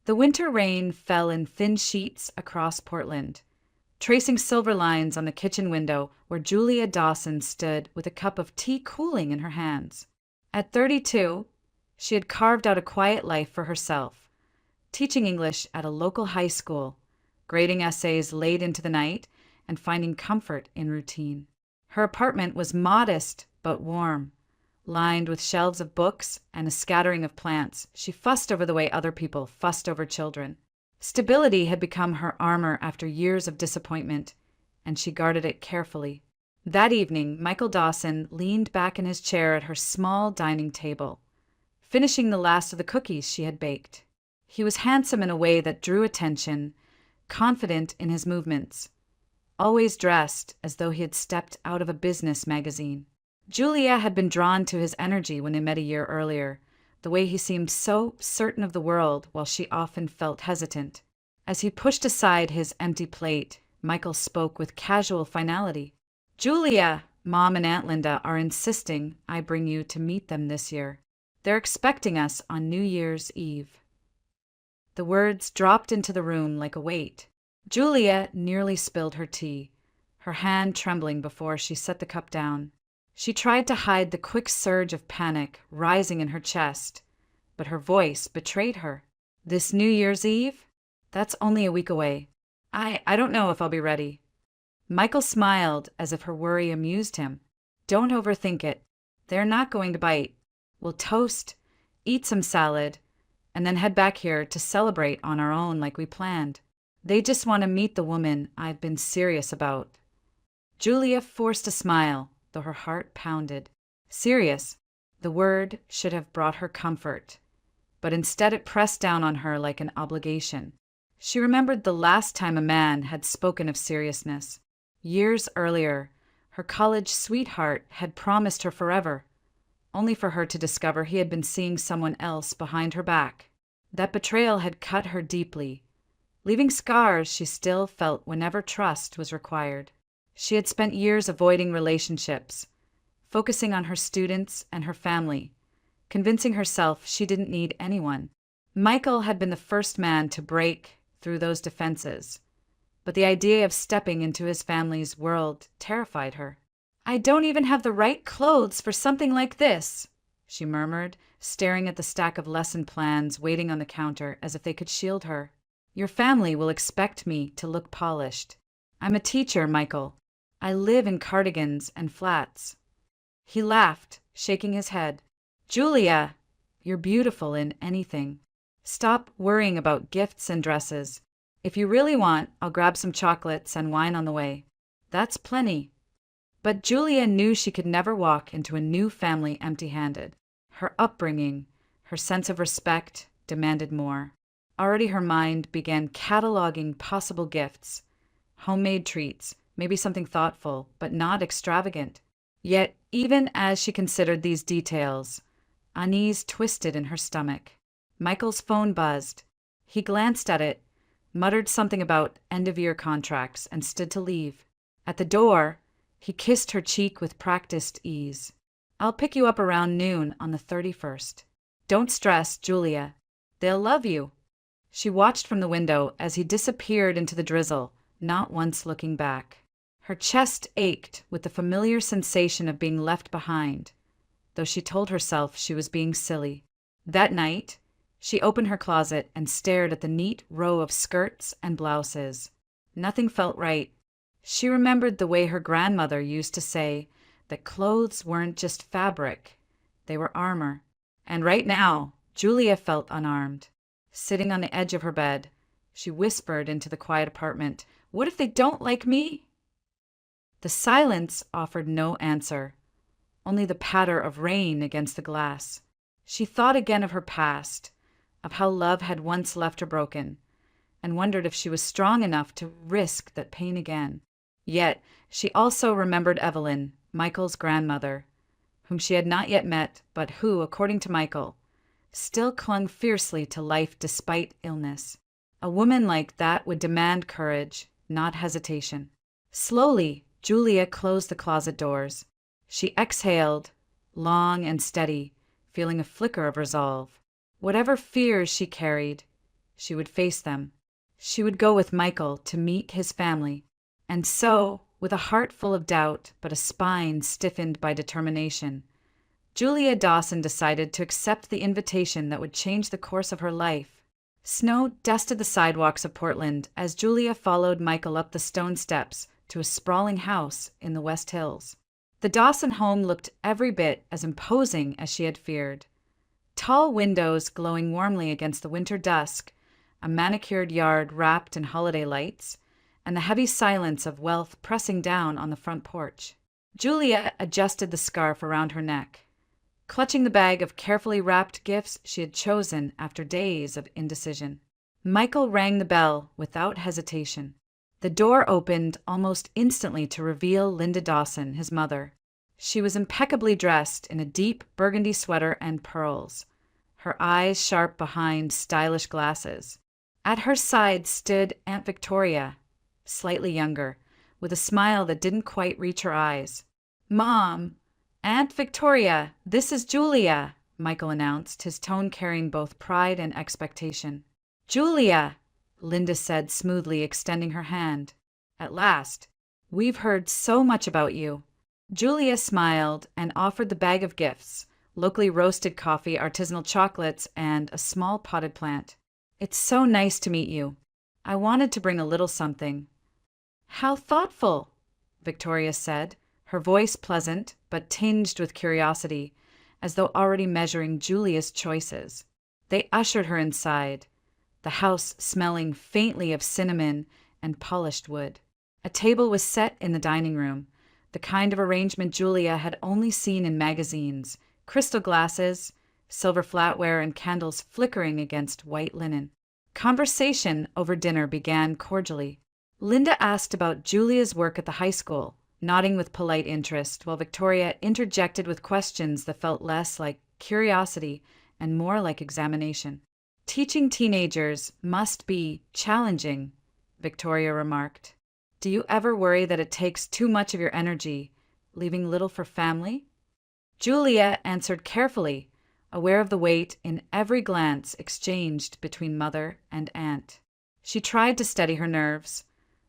The winter rain fell in thin sheets across Portland, tracing silver lines on the kitchen window where Julia Dawson stood with a cup of tea cooling in her hands. At 32, she had carved out a quiet life for herself, teaching English at a local high school, grading essays late into the night, and finding comfort in routine. Her apartment was modest but warm, lined with shelves of books and a scattering of plants. She fussed over the way other people fussed over children. Stability had become her armor after years of disappointment, and she guarded it carefully. That evening, Michael Dawson leaned back in his chair at her small dining table, finishing the last of the cookies she had baked. He was handsome in a way that drew attention, confident in his movements, always dressed as though he had stepped out of a business magazine. Julia had been drawn to his energy when they met a year earlier, the way he seemed so certain of the world while she often felt hesitant. As he pushed aside his empty plate, Michael spoke with casual finality. "Julia, Mom and Aunt Linda are insisting I bring you to meet them this year. They're expecting us on New Year's Eve." The words dropped into the room like a weight. Julia nearly spilled her tea, her hand trembling before she set the cup down. She tried to hide the quick surge of panic rising in her chest, but her voice betrayed her. "This New Year's Eve? That's only a week away. I don't know if I'll be ready." Michael smiled as if her worry amused him. "Don't overthink it. They're not going to bite. We'll toast, eat some salad, and then head back here to celebrate on our own like we planned. They just want to meet the woman I've been serious about." Julia forced a smile, though her heart pounded. Serious. The word should have brought her comfort, but instead it pressed down on her like an obligation. She remembered the last time a man had spoken of seriousness. Years earlier, her college sweetheart had promised her forever, only for her to discover he had been seeing someone else behind her back. That betrayal had cut her deeply, leaving scars she still felt whenever trust was required. She had spent years avoiding relationships, focusing on her students and her family, convincing herself she didn't need anyone. Michael had been the first man to break through those defenses, but the idea of stepping into his family's world terrified her. "I don't even have the right clothes for something like this," she murmured, staring at the stack of lesson plans waiting on the counter as if they could shield her. "Your family will expect me to look polished. I'm a teacher, Michael. I live in cardigans and flats." He laughed, shaking his head. "Julia, you're beautiful in anything. Stop worrying about gifts and dresses. If you really want, I'll grab some chocolates and wine on the way. That's plenty." But Julia knew she could never walk into a new family empty-handed. Her upbringing, her sense of respect, demanded more. Already her mind began cataloging possible gifts, homemade treats, maybe something thoughtful, but not extravagant. Yet, even as she considered these details, unease twisted in her stomach. Michael's phone buzzed. He glanced at it, muttered something about end-of-year contracts, and stood to leave. At the door, he kissed her cheek with practiced ease. "I'll pick you up around noon on the 31st. Don't stress, Julia. They'll love you." She watched from the window as he disappeared into the drizzle, not once looking back. Her chest ached with the familiar sensation of being left behind, though she told herself she was being silly. That night, she opened her closet and stared at the neat row of skirts and blouses. Nothing felt right. She remembered the way her grandmother used to say that clothes weren't just fabric, they were armor. And right now, Julia felt unarmed. Sitting on the edge of her bed, she whispered into the quiet apartment, "What if they don't like me?" The silence offered no answer, only the patter of rain against the glass. She thought again of her past, of how love had once left her broken, and wondered if she was strong enough to risk that pain again. Yet she also remembered Evelyn, Michael's grandmother, whom she had not yet met, but who, according to Michael, still clung fiercely to life despite illness. A woman like that would demand courage, not hesitation. Slowly, Julia closed the closet doors. She exhaled, long and steady, feeling a flicker of resolve. Whatever fears she carried, she would face them. She would go with Michael to meet his family. And so, with a heart full of doubt but a spine stiffened by determination, Julia Dawson decided to accept the invitation that would change the course of her life. Snow dusted the sidewalks of Portland as Julia followed Michael up the stone steps to a sprawling house in the West Hills. The Dawson home looked every bit as imposing as she had feared. Tall windows glowing warmly against the winter dusk, a manicured yard wrapped in holiday lights, and the heavy silence of wealth pressing down on the front porch. Julia adjusted the scarf around her neck, clutching the bag of carefully wrapped gifts she had chosen after days of indecision. Michael rang the bell without hesitation. The door opened almost instantly to reveal Linda Dawson, his mother. She was impeccably dressed in a deep burgundy sweater and pearls, her eyes sharp behind stylish glasses. At her side stood Aunt Victoria, slightly younger, with a smile that didn't quite reach her eyes. "Mom! Aunt Victoria, this is Julia," Michael announced, his tone carrying both pride and expectation. "Julia," Linda said smoothly, extending her hand. "At last. We've heard so much about you." Julia smiled and offered the bag of gifts, locally roasted coffee, artisanal chocolates, and a small potted plant. "It's so nice to meet you. I wanted to bring a little something." "How thoughtful," Victoria said, her voice pleasant but tinged with curiosity, as though already measuring Julia's choices. They ushered her inside, the house smelling faintly of cinnamon and polished wood. A table was set in the dining room, the kind of arrangement Julia had only seen in magazines, crystal glasses, silver flatware, and candles flickering against white linen. Conversation over dinner began cordially. Linda asked about Julia's work at the high school, nodding with polite interest, while Victoria interjected with questions that felt less like curiosity and more like examination. "Teaching teenagers must be challenging," Victoria remarked. "Do you ever worry that it takes too much of your energy, leaving little for family?" Julia answered carefully, aware of the weight in every glance exchanged between mother and aunt. She tried to steady her nerves,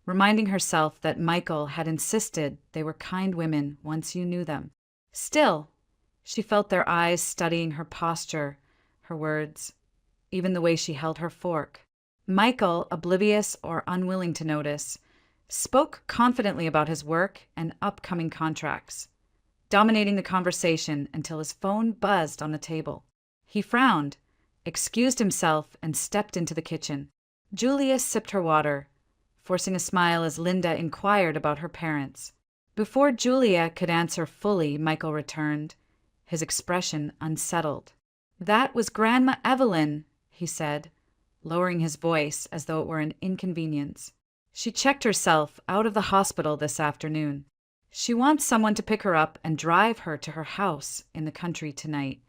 reminding herself that Michael had insisted they were kind women once you knew them. Still, she felt their eyes studying her posture, her words, even the way she held her fork. Michael, oblivious or unwilling to notice, spoke confidently about his work and upcoming contracts, dominating the conversation until his phone buzzed on the table. He frowned, excused himself, and stepped into the kitchen. Julia sipped her water, forcing a smile as Linda inquired about her parents. Before Julia could answer fully, Michael returned, his expression unsettled. "That was Grandma Evelyn," he said, lowering his voice as though it were an inconvenience. "She checked herself out of the hospital this afternoon. She wants someone to pick her up and drive her to her house in the country tonight."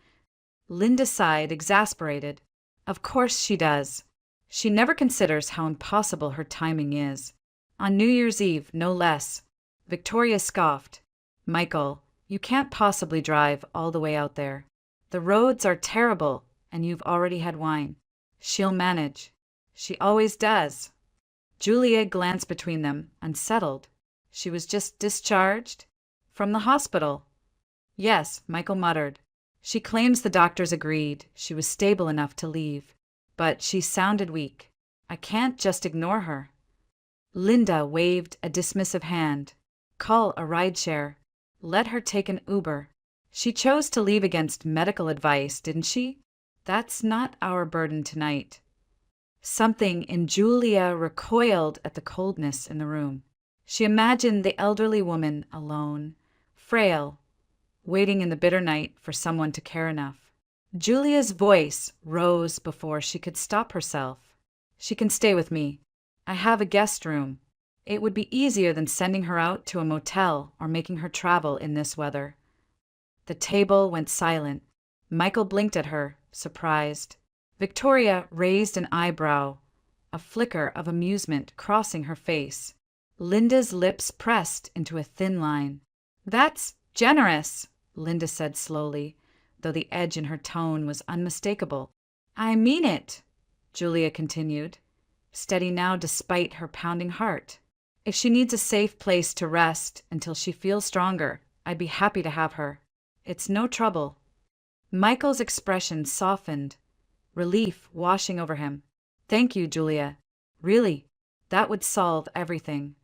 Linda sighed, exasperated. "Of course she does. She never considers how impossible her timing is. On New Year's Eve, no less." Victoria scoffed. "Michael, you can't possibly drive all the way out there. The roads are terrible, and you've already had wine. She'll manage. She always does." Julia glanced between them, unsettled. She was just discharged? "From the hospital." "Yes," Michael muttered. "She claims the doctors agreed she was stable enough to leave. But she sounded weak. I can't just ignore her." Linda waved a dismissive hand. "Call a rideshare. Let her take an Uber. She chose to leave against medical advice, didn't she? That's not our burden tonight." Something in Julia recoiled at the coldness in the room. She imagined the elderly woman alone, frail, waiting in the bitter night for someone to care enough. Julia's voice rose before she could stop herself. "She can stay with me. I have a guest room. It would be easier than sending her out to a motel or making her travel in this weather." The table went silent. Michael blinked at her, surprised. Victoria raised an eyebrow, a flicker of amusement crossing her face. Linda's lips pressed into a thin line. "That's generous," Linda said slowly, though the edge in her tone was unmistakable. "I mean it." Julia continued, steady now despite her pounding heart. "If she needs a safe place to rest until she feels stronger, I'd be happy to have her. It's no trouble." Michael's expression softened, relief washing over him. "Thank you, Julia. Really, that would solve everything."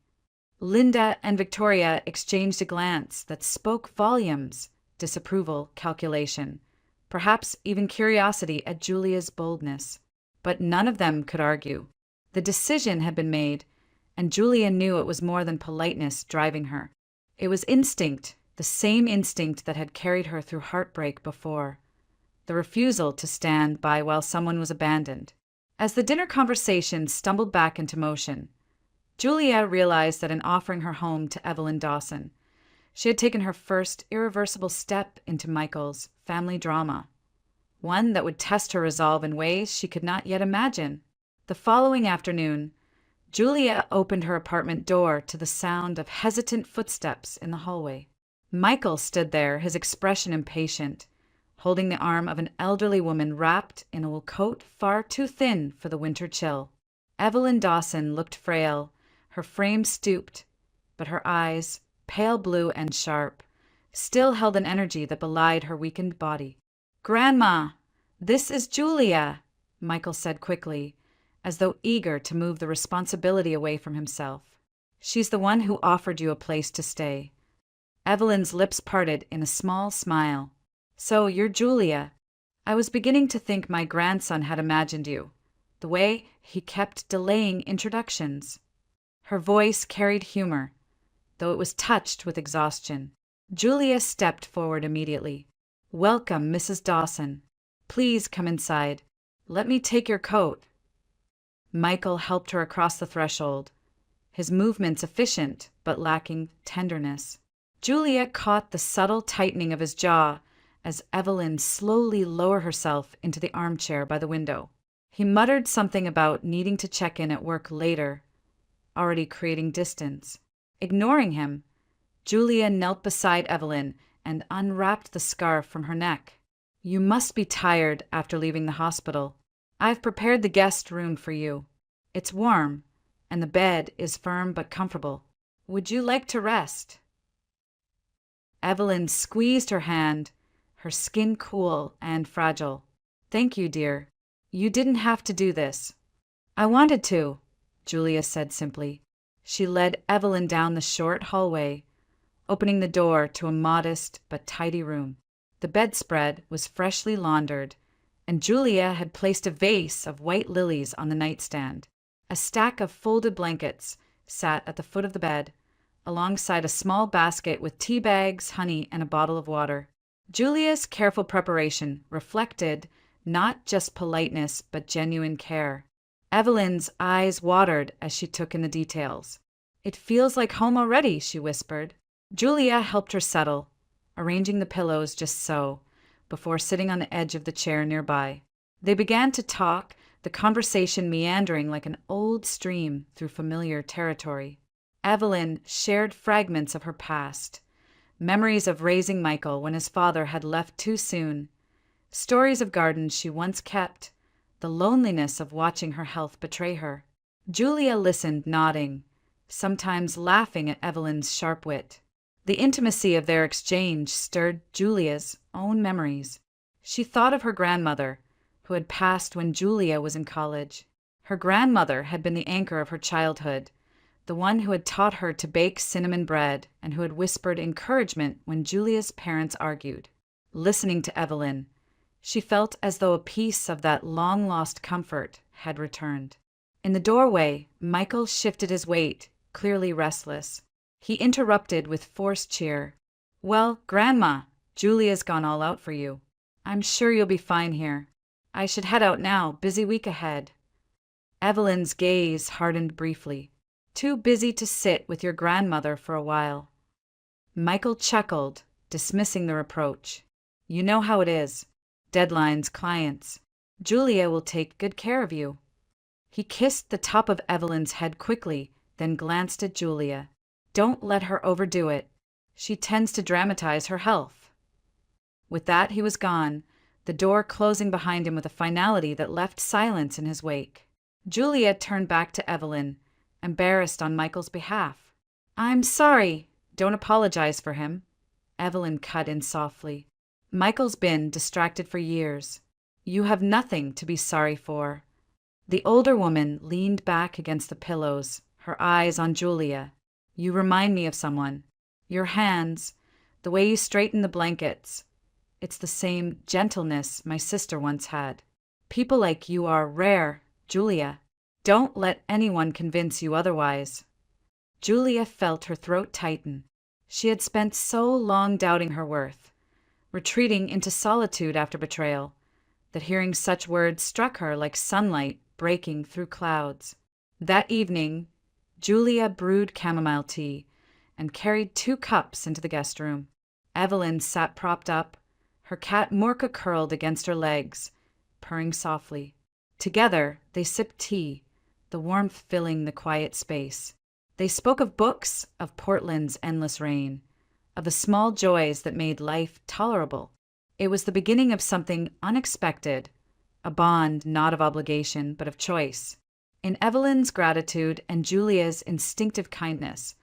Linda and Victoria exchanged a glance that spoke volumes: disapproval, calculation, perhaps even curiosity at Julia's boldness. But none of them could argue. The decision had been made, and Julia knew it was more than politeness driving her. It was instinct, the same instinct that had carried her through heartbreak before. The refusal to stand by while someone was abandoned. As the dinner conversation stumbled back into motion, Julia realized that in offering her home to Evelyn Dawson, she had taken her first irreversible step into Michael's family drama, one that would test her resolve in ways she could not yet imagine. The following afternoon, Julia opened her apartment door to the sound of hesitant footsteps in the hallway. Michael stood there, his expression impatient, holding the arm of an elderly woman wrapped in a wool coat far too thin for the winter chill. Evelyn Dawson looked frail, her frame stooped, but her eyes, pale blue and sharp, still held an energy that belied her weakened body. "Grandma, this is Julia," Michael said quickly, as though eager to move the responsibility away from himself. "She's the one who offered you a place to stay." Evelyn's lips parted in a small smile. "So you're Julia. I was beginning to think my grandson had imagined you, the way he kept delaying introductions." Her voice carried humor, though it was touched with exhaustion. Julia stepped forward immediately. "Welcome, Mrs. Dawson. Please come inside. Let me take your coat." Michael helped her across the threshold, his movements efficient but lacking tenderness. Julia caught the subtle tightening of his jaw as Evelyn slowly lowered herself into the armchair by the window. He muttered something about needing to check in at work later, already creating distance. Ignoring him, Julia knelt beside Evelyn and unwrapped the scarf from her neck. "You must be tired after leaving the hospital. I've prepared the guest room for you. It's warm, and the bed is firm but comfortable. Would you like to rest?" Evelyn squeezed her hand, her skin cool and fragile. "Thank you, dear. You didn't have to do this." "I wanted to," Julia said simply. She led Evelyn down the short hallway, opening the door to a modest but tidy room. The bedspread was freshly laundered, and Julia had placed a vase of white lilies on the nightstand. A stack of folded blankets sat at the foot of the bed, alongside a small basket with tea bags, honey, and a bottle of water. Julia's careful preparation reflected not just politeness but genuine care. Evelyn's eyes watered as she took in the details. "It feels like home already," she whispered. Julia helped her settle, arranging the pillows just so, before sitting on the edge of the chair nearby. They began to talk, the conversation meandering like an old stream through familiar territory. Evelyn shared fragments of her past, memories of raising Michael when his father had left too soon, stories of gardens she once kept, the loneliness of watching her health betray her. Julia listened, nodding, sometimes laughing at Evelyn's sharp wit. The intimacy of their exchange stirred Julia's own memories. She thought of her grandmother, who had passed when Julia was in college. Her grandmother had been the anchor of her childhood, the one who had taught her to bake cinnamon bread and who had whispered encouragement when Julia's parents argued. Listening to Evelyn, she felt as though a piece of that long-lost comfort had returned. In the doorway, Michael shifted his weight, clearly restless. He interrupted with forced cheer. "Well, Grandma, Julia's gone all out for you. I'm sure you'll be fine here. I should head out now, busy week ahead." Evelyn's gaze hardened briefly. "Too busy to sit with your grandmother for a while." Michael chuckled, dismissing the reproach. "You know how it is. Deadlines, clients. Julia will take good care of you." He kissed the top of Evelyn's head quickly, then glanced at Julia. "Don't let her overdo it. She tends to dramatize her health." With that, he was gone, the door closing behind him with a finality that left silence in his wake. Julia turned back to Evelyn, embarrassed on Michael's behalf. "I'm sorry. Don't apologize for him," Evelyn cut in softly. "Michael's been distracted for years. You have nothing to be sorry for." The older woman leaned back against the pillows, her eyes on Julia. "You remind me of someone. Your hands, the way you straighten the blankets. It's the same gentleness my sister once had. People like you are rare, Julia. Don't let anyone convince you otherwise." Julia felt her throat tighten. She had spent so long doubting her worth, retreating into solitude after betrayal, that hearing such words struck her like sunlight breaking through clouds. That evening, Julia brewed chamomile tea and carried 2 cups into the guest room. Evelyn sat propped up, her cat Morka curled against her legs, purring softly. Together, they sipped tea, the warmth filling the quiet space. They spoke of books, of Portland's endless rain, of the small joys that made life tolerable. It was the beginning of something unexpected, a bond not of obligation but of choice. In Evelyn's gratitude and Julia's instinctive kindness,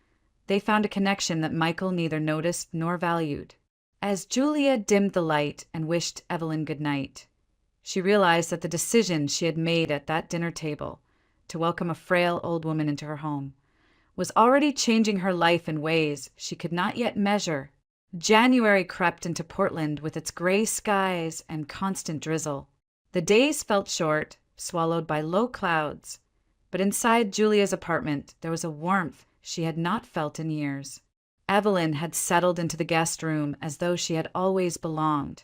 they found a connection that Michael neither noticed nor valued. As Julia dimmed the light and wished Evelyn good night, she realized that the decision she had made at that dinner table to welcome a frail old woman into her home was already changing her life in ways she could not yet measure. January crept into Portland with its gray skies and constant drizzle. The days felt short, swallowed by low clouds, but inside Julia's apartment there was a warmth she had not felt in years. Evelyn had settled into the guest room as though she had always belonged,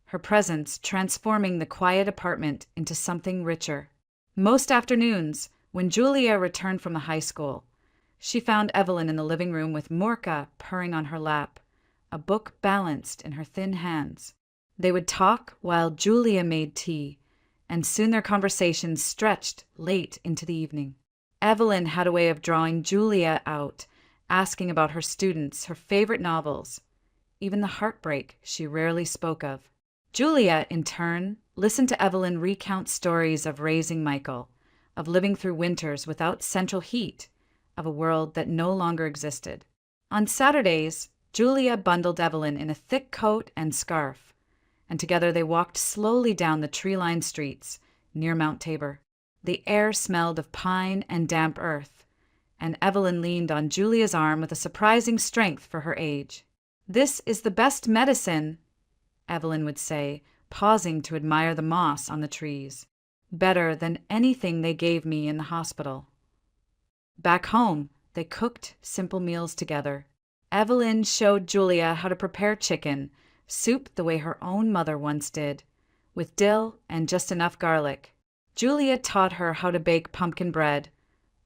her presence transforming the quiet apartment into something richer. Most afternoons, when Julia returned from the high school, she found Evelyn in the living room with Morka purring on her lap, a book balanced in her thin hands. They would talk while Julia made tea, and soon their conversations stretched late into the evening. Evelyn had a way of drawing Julia out, asking about her students, her favorite novels, even the heartbreak she rarely spoke of. Julia, in turn, listened to Evelyn recount stories of raising Michael, of living through winters without central heat, of a world that no longer existed. On Saturdays, Julia bundled Evelyn in a thick coat and scarf, and together they walked slowly down the tree-lined streets near Mount Tabor. The air smelled of pine and damp earth, and Evelyn leaned on Julia's arm with a surprising strength for her age. "This is the best medicine," Evelyn would say, pausing to admire the moss on the trees. "Better than anything they gave me in the hospital." Back home, they cooked simple meals together. Evelyn showed Julia how to prepare chicken, soup the way her own mother once did, with dill and just enough garlic. Julia taught her how to bake pumpkin bread,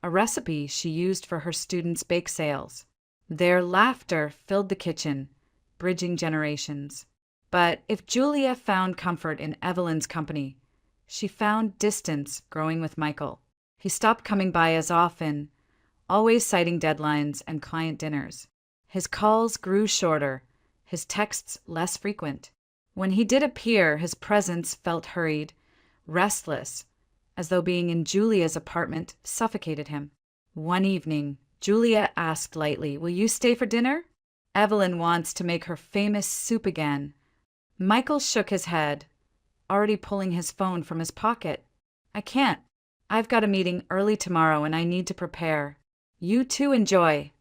a recipe she used for her students' bake sales. Their laughter filled the kitchen, bridging generations. But if Julia found comfort in Evelyn's company, she found distance growing with Michael. He stopped coming by as often, always citing deadlines and client dinners. His calls grew shorter, his texts less frequent. When he did appear, his presence felt hurried, restless, as though being in Julia's apartment suffocated him. One evening, Julia asked lightly, "Will you stay for dinner? Evelyn wants to make her famous soup again." Michael shook his head, already pulling his phone from his pocket. "I can't. I've got a meeting early tomorrow and I need to prepare. You two enjoy."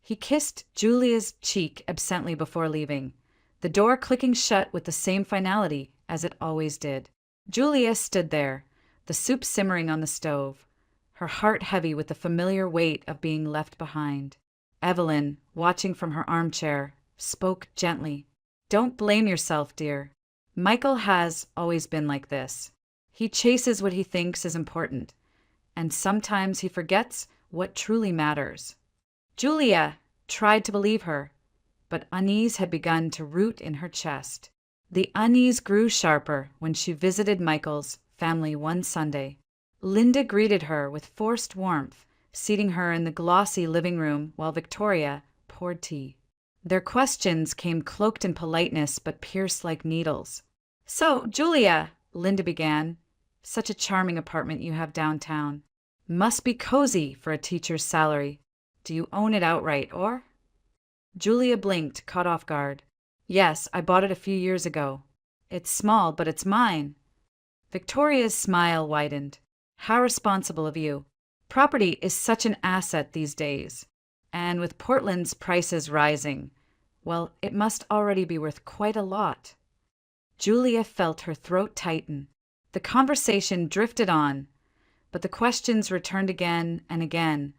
He kissed Julia's cheek absently before leaving, the door clicking shut with the same finality as it always did. Julia stood there, the soup simmering on the stove, her heart heavy with the familiar weight of being left behind. Evelyn, watching from her armchair, spoke gently. "Don't blame yourself, dear. Michael has always been like this. He chases what he thinks is important, and sometimes he forgets what truly matters." Julia tried to believe her, but unease had begun to root in her chest. The unease grew sharper when she visited Michael's family one Sunday. Linda greeted her with forced warmth, seating her in the glossy living room while Victoria poured tea. Their questions came cloaked in politeness but pierced like needles. So, Julia, Linda began, such a charming apartment you have downtown. Must be cozy for a teacher's salary. Do you own it outright, or? Julia blinked, caught off guard. Yes, I bought it a few years ago. It's small, but it's mine. Victoria's smile widened. How responsible of you. Property is such an asset these days. And with Portland's prices rising, well, it must already be worth quite a lot. Julia felt her throat tighten. The conversation drifted on, but the questions returned again and again,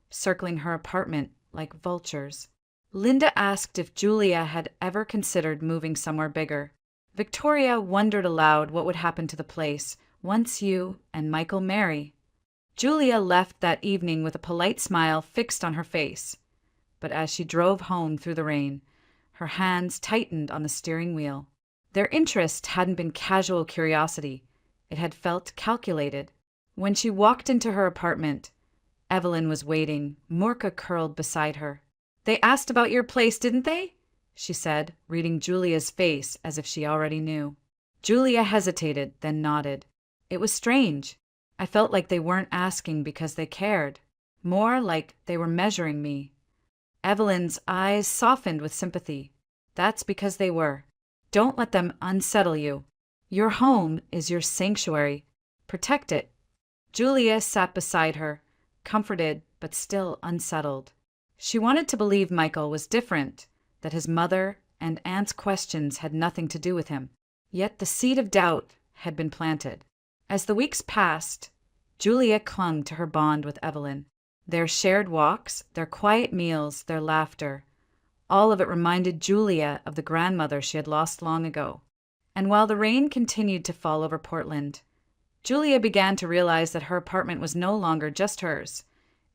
circling her apartment like vultures. Linda asked if Julia had ever considered moving somewhere bigger. Victoria wondered aloud what would happen to the place once you and Michael marry. Julia left that evening with a polite smile fixed on her face, but as she drove home through the rain, her hands tightened on the steering wheel. Their interest hadn't been casual curiosity. It had felt calculated. When she walked into her apartment, Evelyn was waiting, Morka curled beside her. They asked about your place, didn't they? She said, reading Julia's face as if she already knew. Julia hesitated, then nodded. It was strange. I felt like they weren't asking because they cared. More like they were measuring me. Evelyn's eyes softened with sympathy. That's because they were. Don't let them unsettle you. Your home is your sanctuary. Protect it. Julia sat beside her, comforted but still unsettled. She wanted to believe Michael was different, that his mother and aunt's questions had nothing to do with him. Yet the seed of doubt had been planted. As the weeks passed, Julia clung to her bond with Evelyn. Their shared walks, their quiet meals, their laughter, all of it reminded Julia of the grandmother she had lost long ago. And while the rain continued to fall over Portland, Julia began to realize that her apartment was no longer just hers.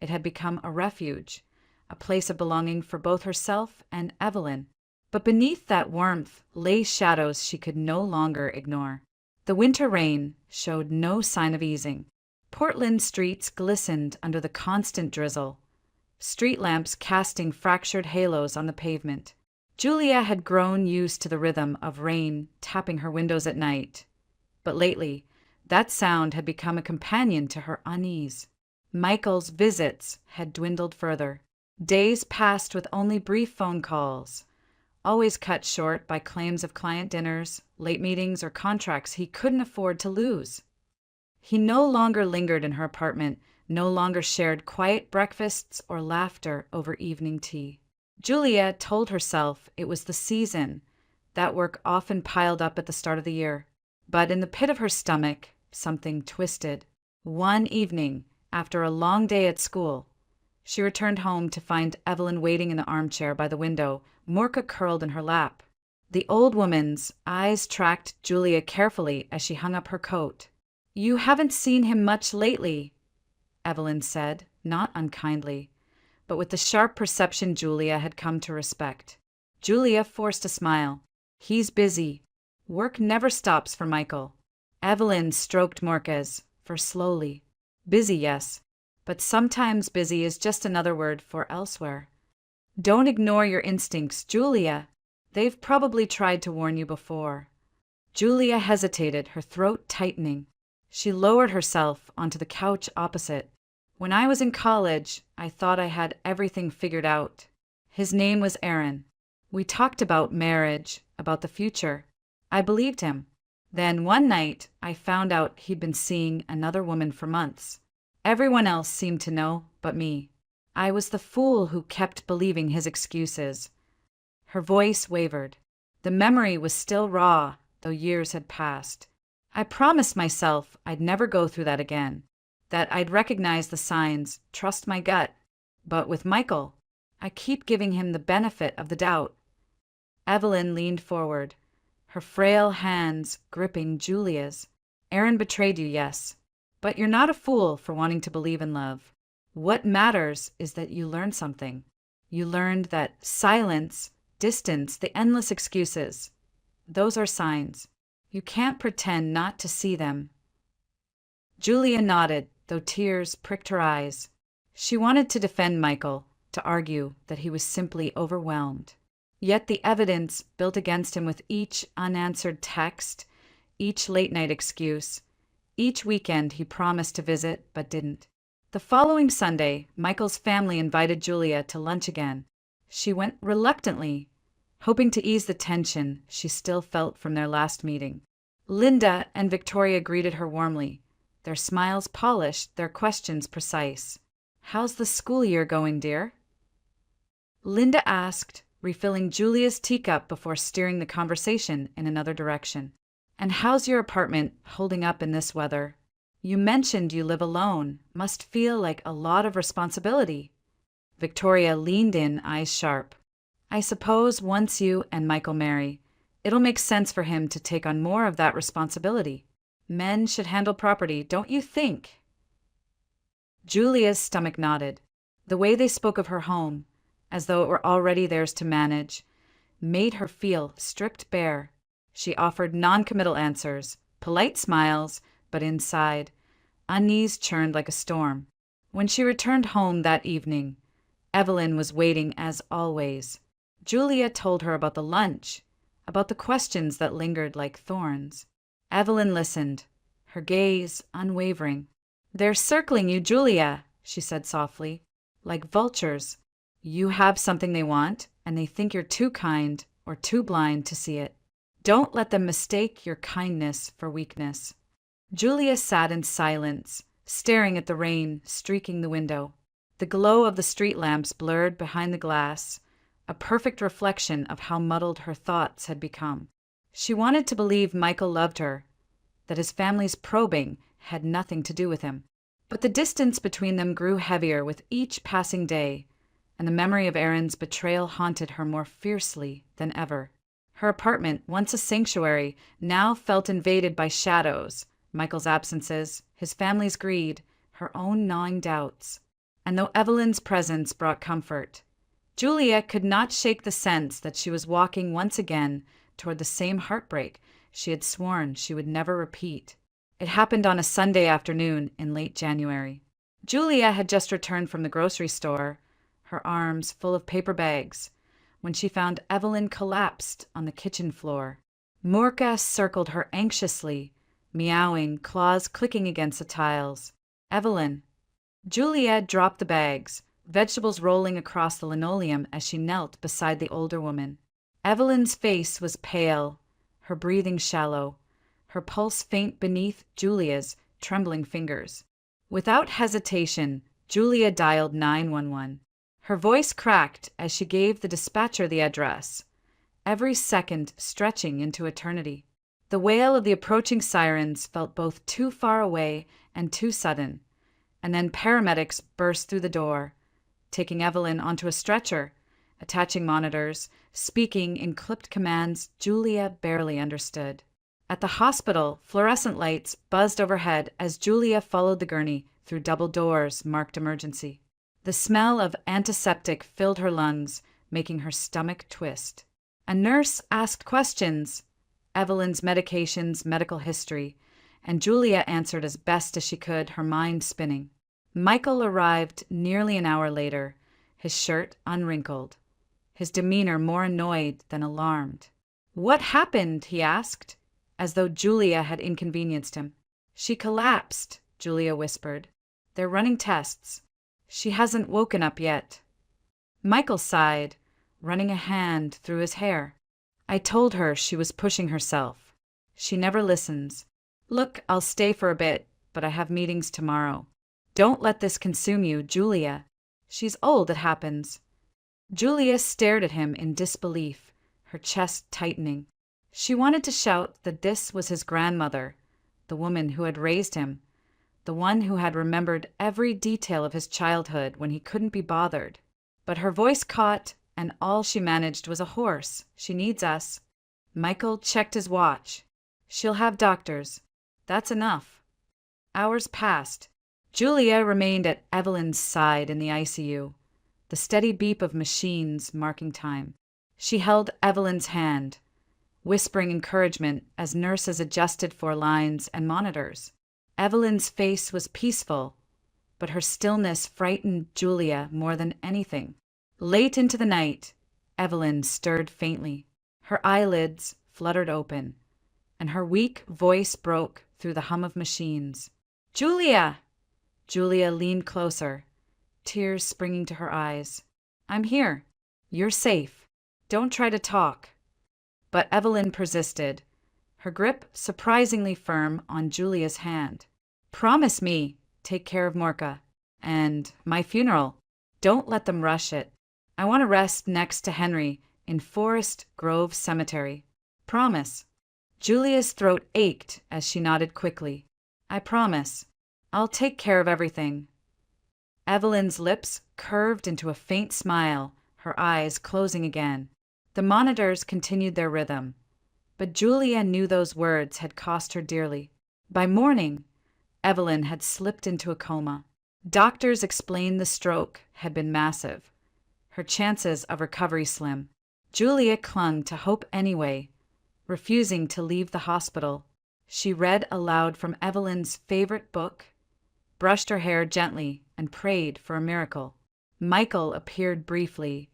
It had become a refuge, a place of belonging for both herself and Evelyn. But beneath that warmth lay shadows she could no longer ignore. The winter rain showed no sign of easing. Portland streets glistened under the constant drizzle, street lamps casting fractured halos on the pavement. Julia had grown used to the rhythm of rain tapping her windows at night, but lately, that sound had become a companion to her unease. Michael's visits had dwindled further. Days passed with only brief phone calls, always cut short by claims of client dinners, late meetings, or contracts he couldn't afford to lose. He no longer lingered in her apartment, no longer shared quiet breakfasts or laughter over evening tea. Julia told herself it was the season. That work often piled up at the start of the year. But in the pit of her stomach, something twisted. One evening, after a long day at school, she returned home to find Evelyn waiting in the armchair by the window, Morka curled in her lap. The old woman's eyes tracked Julia carefully as she hung up her coat. You haven't seen him much lately, Evelyn said, not unkindly, but with the sharp perception Julia had come to respect. Julia forced a smile. He's busy. Work never stops for Michael. Evelyn stroked Morka's fur slowly. Busy, yes, but sometimes busy is just another word for elsewhere. Don't ignore your instincts, Julia. They've probably tried to warn you before. Julia hesitated, her throat tightening. She lowered herself onto the couch opposite. When I was in college, I thought I had everything figured out. His name was Aaron. We talked about marriage, about the future. I believed him. Then one night, I found out he'd been seeing another woman for months. Everyone else seemed to know but me. I was the fool who kept believing his excuses. Her voice wavered. The memory was still raw, though years had passed. I promised myself I'd never go through that again, that I'd recognize the signs, trust my gut. But with Michael, I keep giving him the benefit of the doubt. Evelyn leaned forward, her frail hands gripping Julia's. Aaron betrayed you, yes, but you're not a fool for wanting to believe in love. What matters is that you learned something. You learned that silence, distance, the endless excuses, those are signs. You can't pretend not to see them. Julia nodded, though tears pricked her eyes. She wanted to defend Michael, to argue that he was simply overwhelmed. Yet the evidence built against him with each unanswered text, each late-night excuse. Each weekend he promised to visit, but didn't. The following Sunday, Michael's family invited Julia to lunch again. She went reluctantly, hoping to ease the tension she still felt from their last meeting. Linda and Victoria greeted her warmly, their smiles polished, their questions precise. "How's the school year going, dear?" Linda asked, refilling Julia's teacup before steering the conversation in another direction. "And how's your apartment holding up in this weather? You mentioned you live alone. Must feel like a lot of responsibility." Victoria leaned in, eyes sharp. "I suppose once you and Michael marry, it'll make sense for him to take on more of that responsibility. Men should handle property, don't you think?" Julia's stomach nodded. The way they spoke of her home, as though it were already theirs to manage, made her feel stripped bare. She offered non-committal answers, polite smiles, but inside, unease churned like a storm. When she returned home that evening, Evelyn was waiting as always. Julia told her about the lunch, about the questions that lingered like thorns. Evelyn listened, her gaze unwavering. "They're circling you, Julia," she said softly, "like vultures. You have something they want, and they think you're too kind or too blind to see it. Don't let them mistake your kindness for weakness." Julia sat in silence, staring at the rain streaking the window. The glow of the street lamps blurred behind the glass, a perfect reflection of how muddled her thoughts had become. She wanted to believe Michael loved her, that his family's probing had nothing to do with him. But the distance between them grew heavier with each passing day, and the memory of Aaron's betrayal haunted her more fiercely than ever. Her apartment, once a sanctuary, now felt invaded by shadows, Michael's absences, his family's greed, her own gnawing doubts. And though Evelyn's presence brought comfort, Julia could not shake the sense that she was walking once again toward the same heartbreak she had sworn she would never repeat. It happened on a Sunday afternoon in late January. Julia had just returned from the grocery store, her arms full of paper bags, when she found Evelyn collapsed on the kitchen floor. Murka circled her anxiously, meowing, claws clicking against the tiles. "Evelyn." Julia dropped the bags, vegetables rolling across the linoleum as she knelt beside the older woman. Evelyn's face was pale, her breathing shallow, her pulse faint beneath Julia's trembling fingers. Without hesitation, Julia dialed 911. Her voice cracked as she gave the dispatcher the address, every second stretching into eternity. The wail of the approaching sirens felt both too far away and too sudden, and then paramedics burst through the door, taking Evelyn onto a stretcher, attaching monitors, speaking in clipped commands Julia barely understood. At the hospital, fluorescent lights buzzed overhead as Julia followed the gurney through double doors marked emergency. The smell of antiseptic filled her lungs, making her stomach twist. A nurse asked questions, Evelyn's medications, medical history, and Julia answered as best as she could, her mind spinning. Michael arrived nearly an hour later, his shirt unwrinkled, his demeanor more annoyed than alarmed. "What happened?" he asked, as though Julia had inconvenienced him. "She collapsed," Julia whispered. "They're running tests. She hasn't woken up yet." Michael sighed, running a hand through his hair. "I told her she was pushing herself. She never listens. Look, I'll stay for a bit, but I have meetings tomorrow. Don't let this consume you, Julia. She's old, it happens." Julia stared at him in disbelief, her chest tightening. She wanted to shout that this was his grandmother, the woman who had raised him, the one who had remembered every detail of his childhood when he couldn't be bothered. But her voice caught, and all she managed was a hoarse, "She needs us." Michael checked his watch. "She'll have doctors. That's enough." Hours passed. Julia remained at Evelyn's side in the ICU, the steady beep of machines marking time. She held Evelyn's hand, whispering encouragement as nurses adjusted for lines and monitors. Evelyn's face was peaceful, but her stillness frightened Julia more than anything. Late into the night, Evelyn stirred faintly. Her eyelids fluttered open, and her weak voice broke through the hum of machines. "Julia!" Julia leaned closer, tears springing to her eyes. "I'm here. You're safe. Don't try to talk." But Evelyn persisted, her grip surprisingly firm on Julia's hand. "Promise me, take care of Morka. And my funeral. Don't let them rush it. I want to rest next to Henry in Forest Grove Cemetery. Promise." Julia's throat ached as she nodded quickly. "I promise. I'll take care of everything." Evelyn's lips curved into a faint smile, her eyes closing again. The monitors continued their rhythm, but Julia knew those words had cost her dearly. By morning, Evelyn had slipped into a coma. Doctors explained the stroke had been massive, her chances of recovery slim. Julia clung to hope anyway, refusing to leave the hospital. She read aloud from Evelyn's favorite book, brushed her hair gently, and prayed for a miracle. Michael appeared briefly,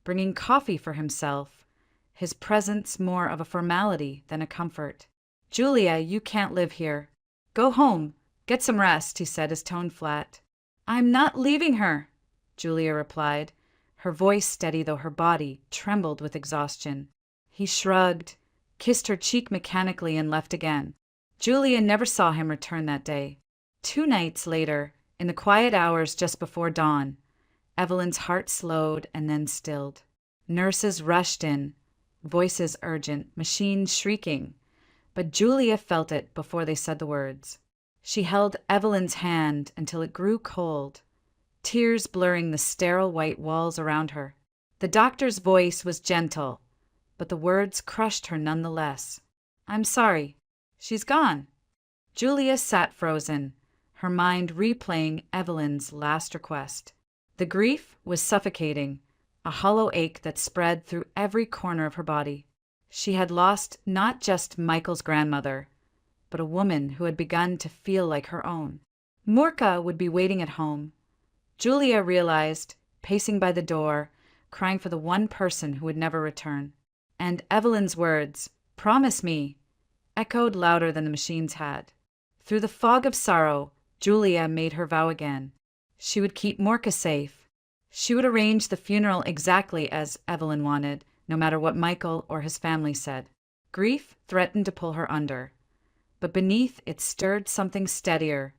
bringing coffee for himself, his presence more of a formality than a comfort. "Julia, you can't live here. Go home. Get some rest," he said, his tone flat. "I'm not leaving her," Julia replied, her voice steady though her body trembled with exhaustion. He shrugged, kissed her cheek mechanically, and left again. Julia never saw him return that day. 2 nights later, in the quiet hours just before dawn, Evelyn's heart slowed and then stilled. Nurses rushed in, voices urgent, machines shrieking, but Julia felt it before they said the words. She held Evelyn's hand until it grew cold, tears blurring the sterile white walls around her. The doctor's voice was gentle, but the words crushed her nonetheless. "I'm sorry. She's gone." Julia sat frozen, her mind replaying Evelyn's last request. The grief was suffocating, a hollow ache that spread through every corner of her body. She had lost not just Michael's grandmother, but a woman who had begun to feel like her own. Morka would be waiting at home, Julia realized, pacing by the door, crying for the one person who would never return. And Evelyn's words, "Promise me," echoed louder than the machines had. Through the fog of sorrow, Julia made her vow again. She would keep Morka safe. She would arrange the funeral exactly as Evelyn wanted, no matter what Michael or his family said. Grief threatened to pull her under, but beneath it stirred something steadier,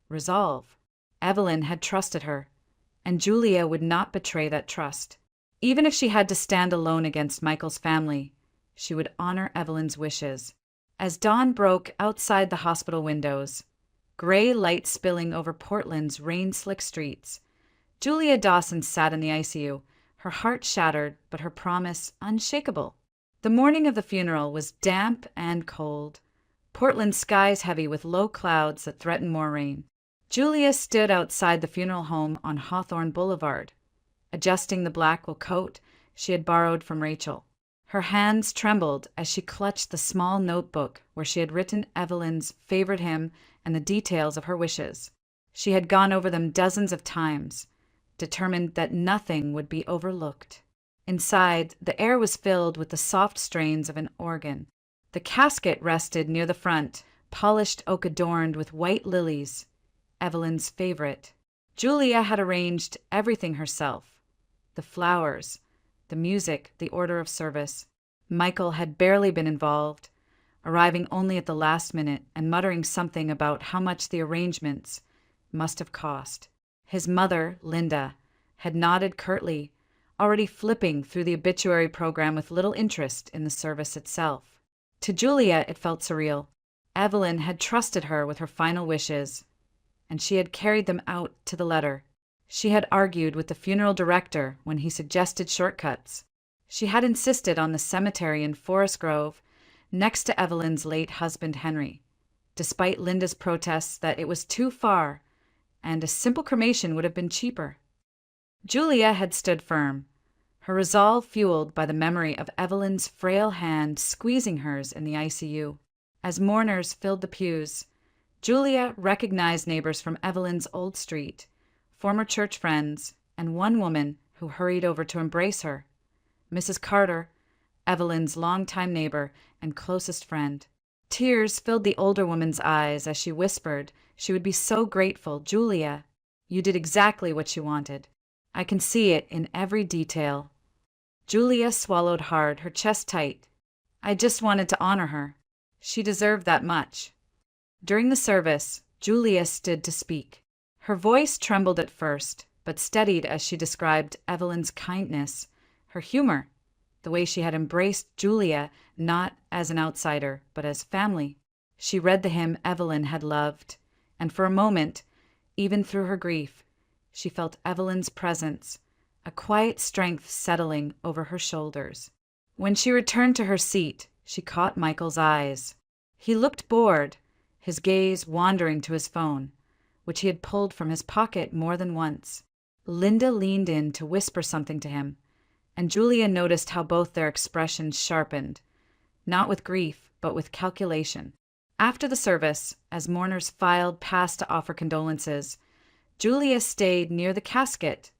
resolve. Evelyn had trusted her, and Julia would not betray that trust. Even if she had to stand alone against Michael's family, she would honor Evelyn's wishes. As dawn broke outside the hospital windows, gray light spilling over Portland's rain-slick streets, Julia Dawson sat in the ICU, her heart shattered but her promise unshakable. The morning of the funeral was damp and cold, Portland's skies heavy with low clouds that threatened more rain. Julia stood outside the funeral home on Hawthorne Boulevard, adjusting the black wool coat she had borrowed from Rachel. Her hands trembled as she clutched the small notebook where she had written Evelyn's favorite hymn and the details of her wishes. She had gone over them dozens of times, determined that nothing would be overlooked. Inside, the air was filled with the soft strains of an organ. The casket rested near the front, polished oak adorned with white lilies, Evelyn's favorite. Julia had arranged everything herself: the flowers, the music, the order of service. Michael had barely been involved, arriving only at the last minute and muttering something about how much the arrangements must have cost. His mother, Linda, had nodded curtly, already flipping through the obituary program with little interest in the service itself. To Julia, it felt surreal. Evelyn had trusted her with her final wishes, and she had carried them out to the letter. She had argued with the funeral director when he suggested shortcuts. She had insisted on the cemetery in Forest Grove, next to Evelyn's late husband Henry, despite Linda's protests that it was too far and a simple cremation would have been cheaper. Julia had stood firm, her resolve fueled by the memory of Evelyn's frail hand squeezing hers in the ICU. As mourners filled the pews, Julia recognized neighbors from Evelyn's old street, former church friends, and one woman who hurried over to embrace her, Mrs. Carter, Evelyn's longtime neighbor and closest friend. Tears filled the older woman's eyes as she whispered she would be so grateful. Julia, you did exactly what you wanted. I can see it in every detail. Julia swallowed hard, her chest tight. I just wanted to honor her. She deserved that much. During the service, Julia stood to speak. Her voice trembled at first, but steadied as she described Evelyn's kindness, her humor, the way she had embraced Julia not as an outsider, but as family. She read the hymn Evelyn had loved, and for a moment, even through her grief, she felt Evelyn's presence, a quiet strength settling over her shoulders. When she returned to her seat, she caught Michael's eyes. He looked bored, his gaze wandering to his phone, which he had pulled from his pocket more than once. Linda leaned in to whisper something to him, and Julia noticed how both their expressions sharpened, not with grief, but with calculation. After the service, as mourners filed past to offer condolences, Julia stayed near the casket,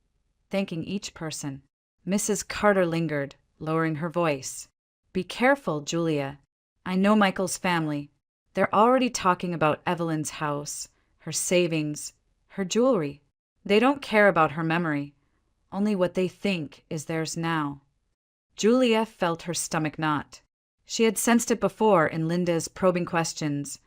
thanking each person. Mrs. Carter lingered, lowering her voice. Be careful, Julia. I know Michael's family. They're already talking about Evelyn's house, her savings, her jewelry. They don't care about her memory, only what they think is theirs now. Julia felt her stomach knot. She had sensed it before in Linda's probing questions,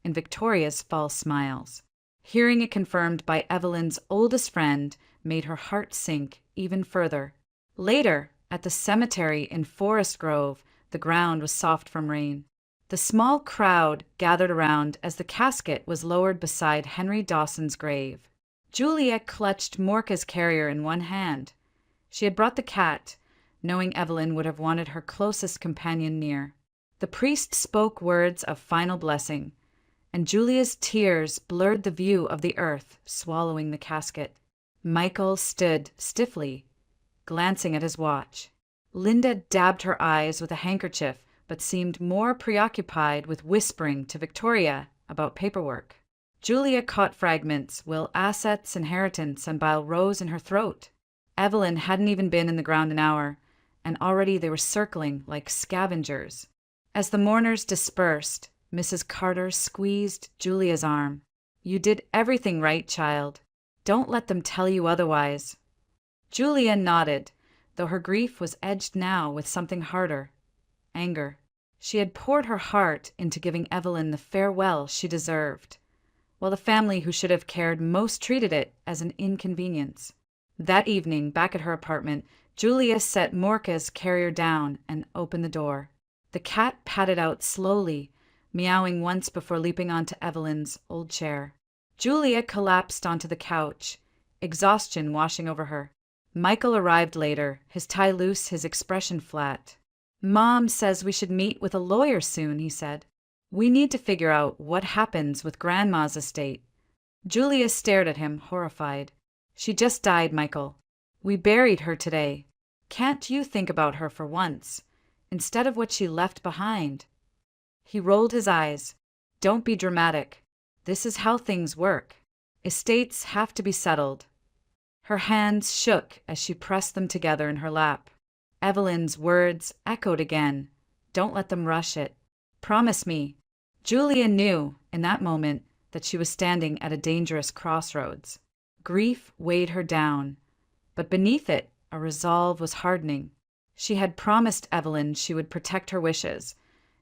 in Victoria's false smiles. Hearing it confirmed by Evelyn's oldest friend made her heart sink even further. Later, at the cemetery in Forest Grove, the ground was soft from rain. The small crowd gathered around as the casket was lowered beside Henry Dawson's grave. Julia clutched Morca's carrier in one hand. She had brought the cat, knowing Evelyn would have wanted her closest companion near. The priest spoke words of final blessing, and Julia's tears blurred the view of the earth swallowing the casket. Michael stood stiffly, glancing at his watch. Linda dabbed her eyes with a handkerchief, but seemed more preoccupied with whispering to Victoria about paperwork. Julia caught fragments, will assets, inheritance, and bile rose in her throat. Evelyn hadn't even been in the ground an hour, and already they were circling like scavengers. As the mourners dispersed, Mrs. Carter squeezed Julia's arm. You did everything right, child. Don't let them tell you otherwise. Julia nodded, though her grief was edged now with something harder. Anger. She had poured her heart into giving Evelyn the farewell she deserved, while the family who should have cared most treated it as an inconvenience. That evening, back at her apartment, Julia set Morca's carrier down and opened the door. The cat padded out slowly, meowing once before leaping onto Evelyn's old chair. Julia collapsed onto the couch, exhaustion washing over her. Michael arrived later, his tie loose, his expression flat. Mom says we should meet with a lawyer soon, he said. We need to figure out what happens with Grandma's estate. Julia stared at him, horrified. She just died, Michael. We buried her today. Can't you think about her for once, instead of what she left behind? He rolled his eyes. Don't be dramatic. This is how things work. Estates have to be settled. Her hands shook as she pressed them together in her lap. Evelyn's words echoed again. Don't let them rush it. Promise me. Julia knew, in that moment, that she was standing at a dangerous crossroads. Grief weighed her down, but beneath it, a resolve was hardening. She had promised Evelyn she would protect her wishes,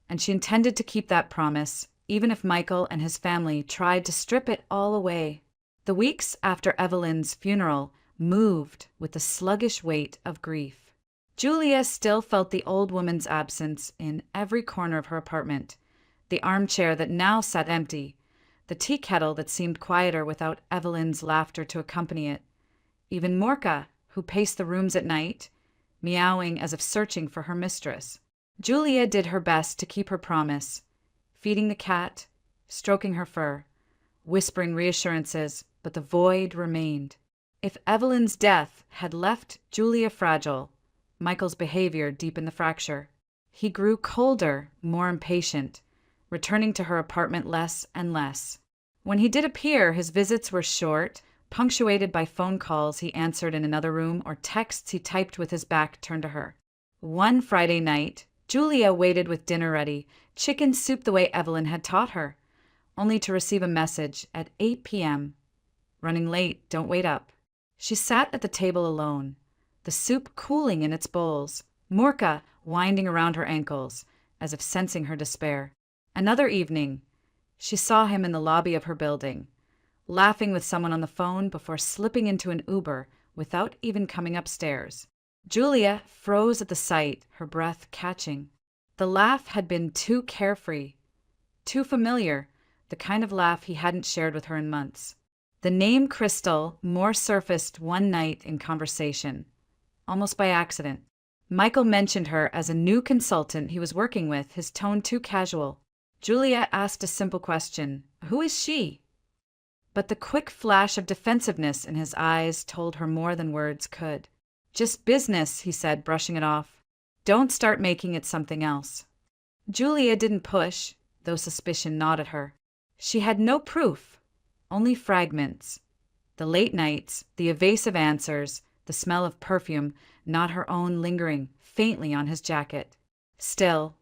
and she intended to keep that promise, even if Michael and his family tried to strip it all away. The weeks after Evelyn's funeral moved with the sluggish weight of grief. Julia still felt the old woman's absence in every corner of her apartment. The armchair that now sat empty, the tea kettle that seemed quieter without Evelyn's laughter to accompany it. Even Morca, who paced the rooms at night, meowing as if searching for her mistress. Julia did her best to keep her promise, feeding the cat, stroking her fur, whispering reassurances, but the void remained. If Evelyn's death had left Julia fragile, Michael's behavior deepened the fracture. He grew colder, more impatient, returning to her apartment less and less. When he did appear, his visits were short, punctuated by phone calls he answered in another room or texts he typed with his back turned to her. One Friday night, Julia waited with dinner ready, chicken soup the way Evelyn had taught her, only to receive a message at 8 p.m. Running late, don't wait up. She sat at the table alone, the soup cooling in its bowls, Morka winding around her ankles, as if sensing her despair. Another evening, she saw him in the lobby of her building, laughing with someone on the phone before slipping into an Uber without even coming upstairs. Julia froze at the sight, her breath catching. The laugh had been too carefree, too familiar, the kind of laugh he hadn't shared with her in months. The name Crystal more surfaced one night in conversation, almost by accident. Michael mentioned her as a new consultant he was working with, his tone too casual. Julia asked a simple question, "Who is she?" But the quick flash of defensiveness in his eyes told her more than words could. "Just business," he said, brushing it off. "Don't start making it something else." Julia didn't push, though suspicion gnawed at her. She had no proof, only fragments. The late nights, the evasive answers, the smell of perfume, not her own, lingering faintly on his jacket. Still,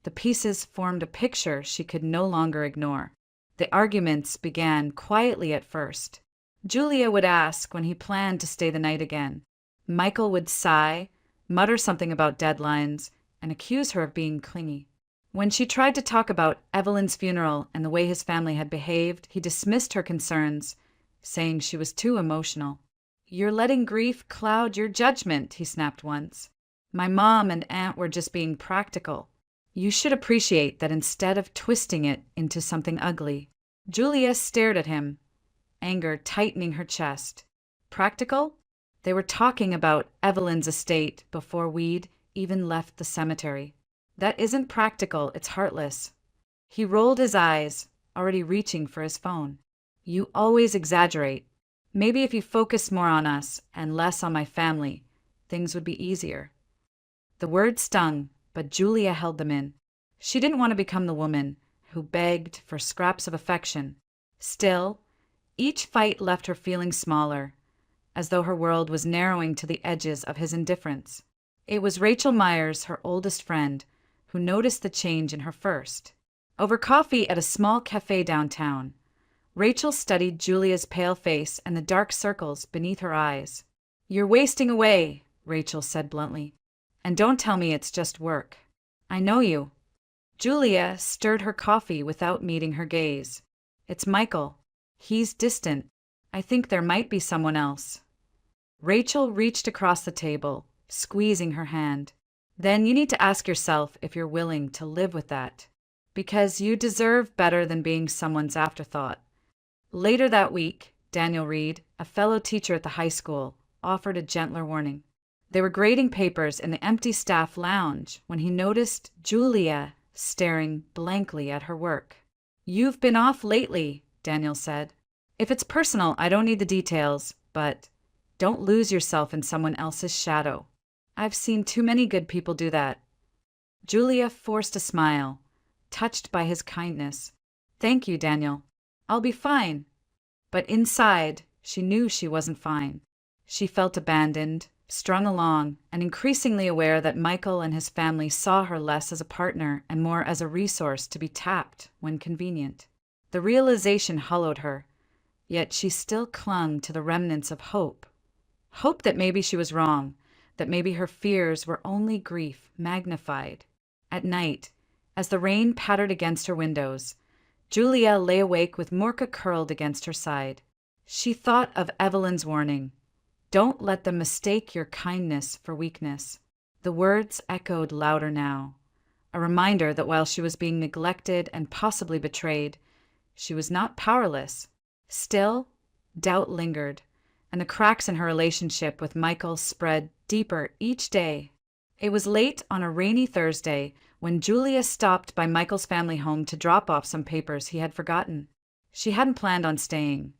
the pieces formed a picture she could no longer ignore. The arguments began quietly at first. Julia would ask when he planned to stay the night again. Michael would sigh, mutter something about deadlines, and accuse her of being clingy. When she tried to talk about Evelyn's funeral and the way his family had behaved, he dismissed her concerns, saying she was too emotional. "You're letting grief cloud your judgment," he snapped once. "My mom and aunt were just being practical. You should appreciate that instead of twisting it into something ugly." Julia stared at him, anger tightening her chest. Practical? They were talking about Evelyn's estate before we'd even left the cemetery. "That isn't practical, it's heartless." He rolled his eyes, already reaching for his phone. "You always exaggerate. Maybe if you focused more on us and less on my family, things would be easier." The words stung, but Julia held them in. She didn't want to become the woman who begged for scraps of affection. Still, each fight left her feeling smaller, as though her world was narrowing to the edges of his indifference. It was Rachel Myers, her oldest friend, who noticed the change in her first. Over coffee at a small cafe downtown, Rachel studied Julia's pale face and the dark circles beneath her eyes. "You're wasting away," Rachel said bluntly. "And don't tell me it's just work. I know you." Julia stirred her coffee without meeting her gaze. "It's Michael. He's distant. I think there might be someone else." Rachel reached across the table, squeezing her hand. "Then you need to ask yourself if you're willing to live with that. Because you deserve better than being someone's afterthought." Later that week, Daniel Reed, a fellow teacher at the high school, offered a gentler warning. They were grading papers in the empty staff lounge when he noticed Julia staring blankly at her work. "You've been off lately," Daniel said. "If it's personal, I don't need the details, but don't lose yourself in someone else's shadow. I've seen too many good people do that." Julia forced a smile, touched by his kindness. "Thank you, Daniel. I'll be fine." But inside, she knew she wasn't fine. She felt abandoned, strung along, and increasingly aware that Michael and his family saw her less as a partner and more as a resource to be tapped when convenient. The realization hollowed her, yet she still clung to the remnants of hope. Hope that maybe she was wrong, that maybe her fears were only grief magnified. At night, as the rain pattered against her windows, Julia lay awake with Morka curled against her side. She thought of Evelyn's warning. "Don't let them mistake your kindness for weakness." The words echoed louder now, a reminder that while she was being neglected and possibly betrayed, she was not powerless. Still, doubt lingered, and the cracks in her relationship with Michael spread deeper each day. It was late on a rainy Thursday when Julia stopped by Michael's family home to drop off some papers he had forgotten. She hadn't planned on staying,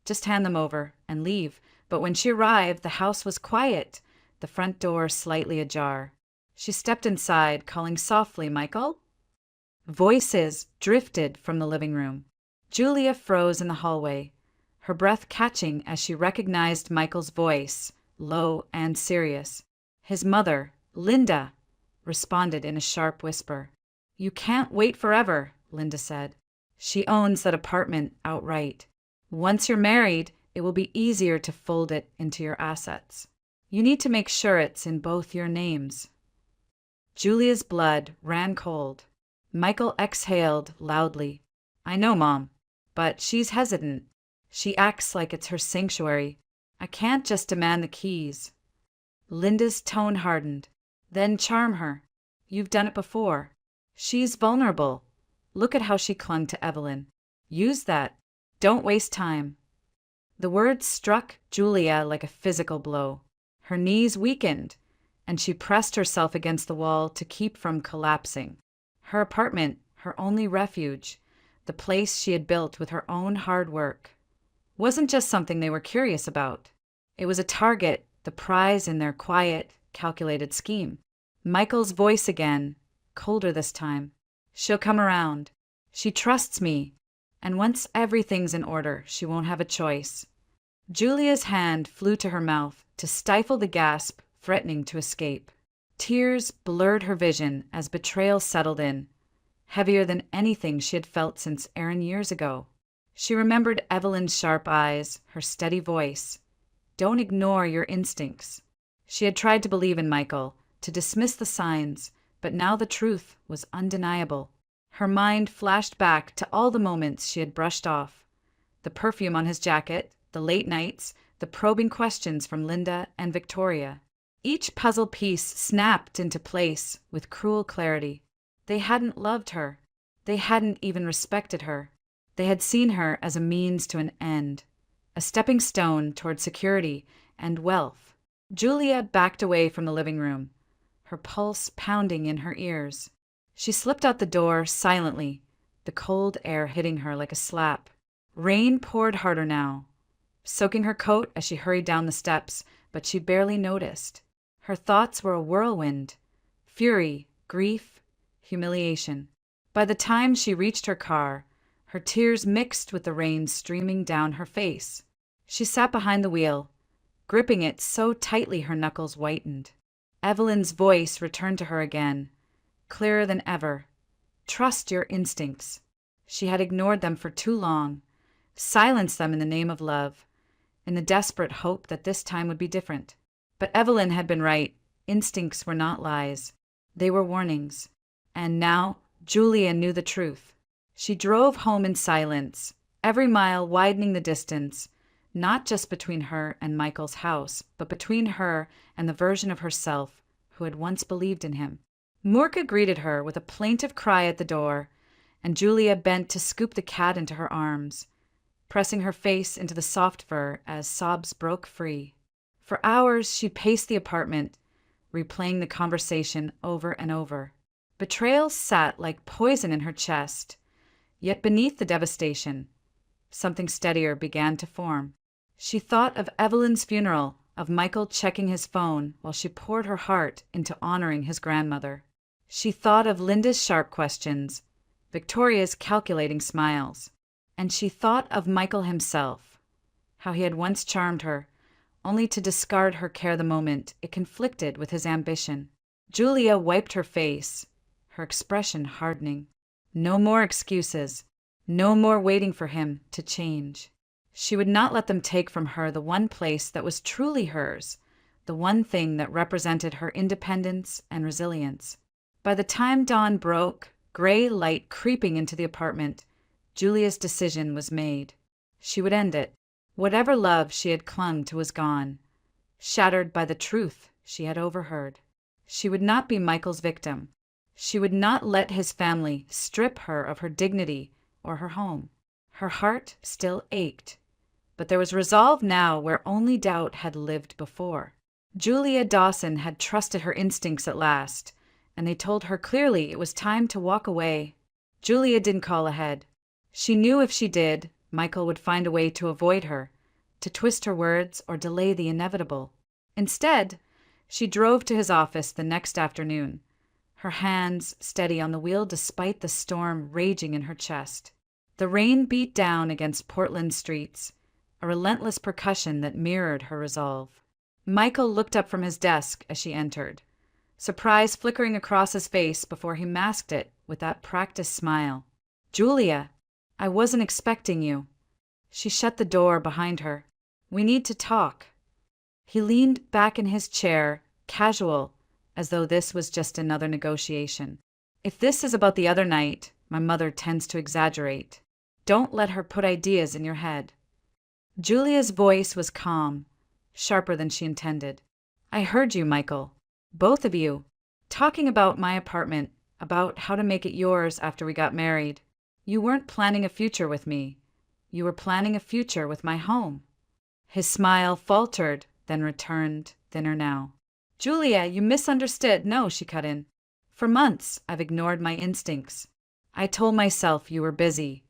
just hand them over and leave. But when she arrived, the house was quiet, the front door slightly ajar. She stepped inside, calling softly, "Michael?" Voices drifted from the living room. Julia froze in the hallway, her breath catching as she recognized Michael's voice, low and serious. His mother, Linda, responded in a sharp whisper. You can't wait forever, Linda said. She owns that apartment outright. Once you're married, it will be easier to fold it into your assets. You need to make sure it's in both your names. Julia's blood ran cold. Michael exhaled loudly. I know, Mom, but she's hesitant. She acts like it's her sanctuary. I can't just demand the keys. Linda's tone hardened. Then charm her. You've done it before. She's vulnerable. Look at how she clung to Evelyn. Use that. Don't waste time. The words struck Julia like a physical blow. Her knees weakened, and she pressed herself against the wall to keep from collapsing. Her apartment, her only refuge, the place she had built with her own hard work, wasn't just something they were curious about. It was a target, the prize in their quiet, calculated scheme. Michael's voice again, colder this time. She'll come around. She trusts me, and once everything's in order, she won't have a choice. Julia's hand flew to her mouth to stifle the gasp threatening to escape. Tears blurred her vision as betrayal settled in, heavier than anything she had felt since Aaron years ago. She remembered Evelyn's sharp eyes, her steady voice. Don't ignore your instincts. She had tried to believe in Michael, to dismiss the signs, but now the truth was undeniable. Her mind flashed back to all the moments she had brushed off. The perfume on his jacket, the late nights, the probing questions from Linda and Victoria. Each puzzle piece snapped into place with cruel clarity. They hadn't loved her. They hadn't even respected her. They had seen her as a means to an end, a stepping stone toward security and wealth. Julia backed away from the living room, her pulse pounding in her ears. She slipped out the door silently, the cold air hitting her like a slap. Rain poured harder now, soaking her coat as she hurried down the steps, but she barely noticed. Her thoughts were a whirlwind: fury, grief, humiliation. By the time she reached her car, her tears mixed with the rain streaming down her face. She sat behind the wheel, gripping it so tightly her knuckles whitened. Evelyn's voice returned to her again, clearer than ever. Trust your instincts. She had ignored them for too long, silenced them in the name of love, in the desperate hope that this time would be different. But Evelyn had been right. Instincts were not lies. They were warnings. And now Julia knew the truth. She drove home in silence, every mile widening the distance, not just between her and Michael's house, but between her and the version of herself who had once believed in him. Murka greeted her with a plaintive cry at the door, and Julia bent to scoop the cat into her arms, pressing her face into the soft fur as sobs broke free. For hours she paced the apartment, replaying the conversation over and over. Betrayal sat like poison in her chest, yet beneath the devastation, something steadier began to form. She thought of Evelyn's funeral, of Michael checking his phone while she poured her heart into honoring his grandmother. She thought of Linda's sharp questions, Victoria's calculating smiles, and she thought of Michael himself, how he had once charmed her, only to discard her care the moment it conflicted with his ambition. Julia wiped her face, her expression hardening. No more excuses, no more waiting for him to change. She would not let them take from her the one place that was truly hers, the one thing that represented her independence and resilience. By the time dawn broke, gray light creeping into the apartment, Julia's decision was made. She would end it. Whatever love she had clung to was gone, shattered by the truth she had overheard. She would not be Michael's victim. She would not let his family strip her of her dignity or her home. Her heart still ached, but there was resolve now where only doubt had lived before. Julia Dawson had trusted her instincts at last, and they told her clearly it was time to walk away. Julia didn't call ahead. She knew if she did, Michael would find a way to avoid her, to twist her words or delay the inevitable. Instead, she drove to his office the next afternoon, her hands steady on the wheel despite the storm raging in her chest. The rain beat down against Portland streets, a relentless percussion that mirrored her resolve. Michael looked up from his desk as she entered, surprise flickering across his face before he masked it with that practiced smile. "Julia, I wasn't expecting you." She shut the door behind her. "We need to talk." He leaned back in his chair, casual, as though this was just another negotiation. "If this is about the other night, my mother tends to exaggerate. Don't let her put ideas in your head." Julia's voice was calm, sharper than she intended. "I heard you, Michael. Both of you. Talking about my apartment, about how to make it yours after we got married. You weren't planning a future with me. You were planning a future with my home." His smile faltered, then returned, thinner now. "Julia, you misunderstood." "No," she cut in. "For months, I've ignored my instincts. I told myself you were busy,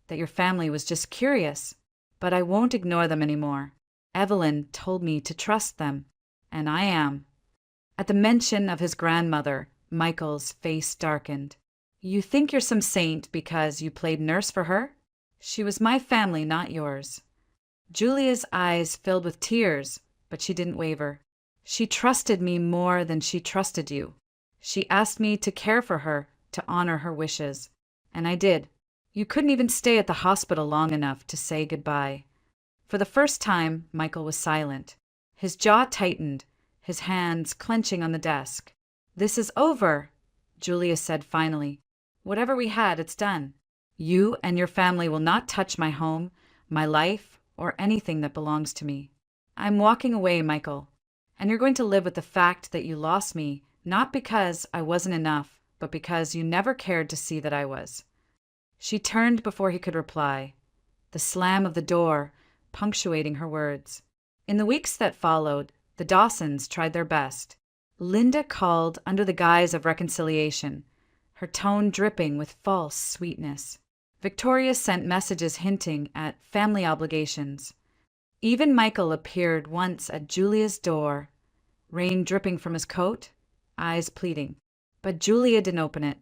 that your family was just curious. But I won't ignore them anymore. Evelyn told me to trust them, and I am." At the mention of his grandmother, Michael's face darkened. "You think you're some saint because you played nurse for her? She was my family, not yours." Julia's eyes filled with tears, but she didn't waver. "She trusted me more than she trusted you. She asked me to care for her, to honor her wishes. And I did. You couldn't even stay at the hospital long enough to say goodbye." For the first time, Michael was silent. His jaw tightened, his hands clenching on the desk. "This is over," Julia said finally. "Whatever we had, it's done. You and your family will not touch my home, my life, or anything that belongs to me. I'm walking away, Michael. And you're going to live with the fact that you lost me, not because I wasn't enough, but because you never cared to see that I was." She turned before he could reply, the slam of the door punctuating her words. In the weeks that followed, the Dawsons tried their best. Linda called under the guise of reconciliation, her tone dripping with false sweetness. Victoria sent messages hinting at family obligations. Even Michael appeared once at Julia's door, rain dripping from his coat, eyes pleading. But Julia didn't open it.